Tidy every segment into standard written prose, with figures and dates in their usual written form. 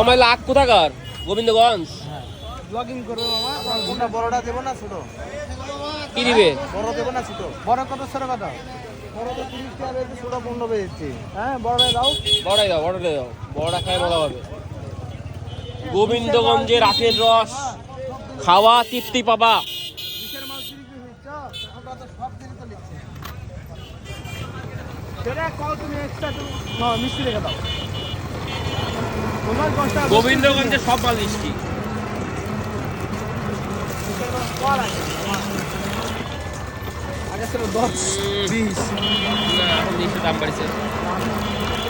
আমার লাখ কোথাকার গোবিন্দগঞ্জ ব্লগিং করবে মামা। কোনটা বড়টা দেবো না ছোট? কি দিবে? বড় দেবো না ছোট? বড় কত ছোট কত? বড় তো 30 টাকা রেট, ছোট 15 পেয়েছি। হ্যাঁ বড়টা দাও। বড়াই দাও, বড়টা দাও, বড়টা খাই মজা হবে। গোবিন্দগঞ্জের আখের রস খাওয়া তৃপ্তি পাবা। বিশের মাল চুরি কি হচ্ছে? আমরা তো সব দিনই তো লিখছি। সেটা কল তুমি এক্সট্রা তুমি মিষ্টি রেখে দাও। তোমার কষ্ট গোবিন্দগঞ্জের সব মাল মিষ্টি। আগে ছিল 10 20 না, এখন মিষ্টির দাম বাড়ছে।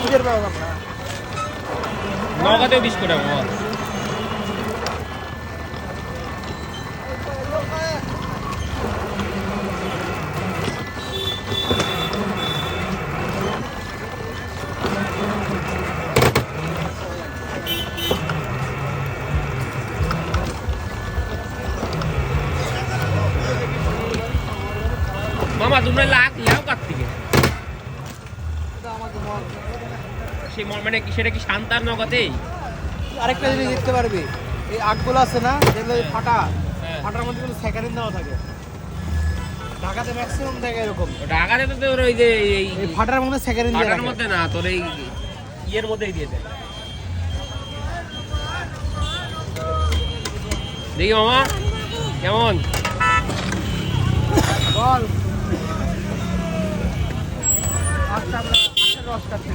নিজের ব্যবহার না। নগাতেও 20 করে আমার। মামা তোমরা লাখ লাও কার থেকে? এটা আমাদের মল। সেই মানে কি সেটা কি শান্তার নগদেই? আরেকটা জিনিস দেখতে পারবি, এই আগগুলো আছে না যেগুলো এই ফাটা, হ্যাঁ। ফাটার মধ্যে কোনো স্যাকারিন দেওয়া থাকে। ঢাকাতে ম্যাক্সিমাম থাকে এরকম। ঢাকাতে তো তোর ওই যে এই এই ফাটার মধ্যে স্যাকারিন দেওয়া পাটার থাকে। মধ্যে না, তোর এই ইয়ের মধ্যেই দিয়ে দেয়। দেখি মামা কেমন? বল আচ্ছা, আমরা রস কাটতে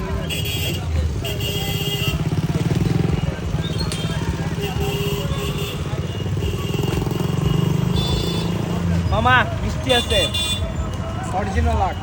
মামা মিষ্টি আছে অরিজিনাল আখ।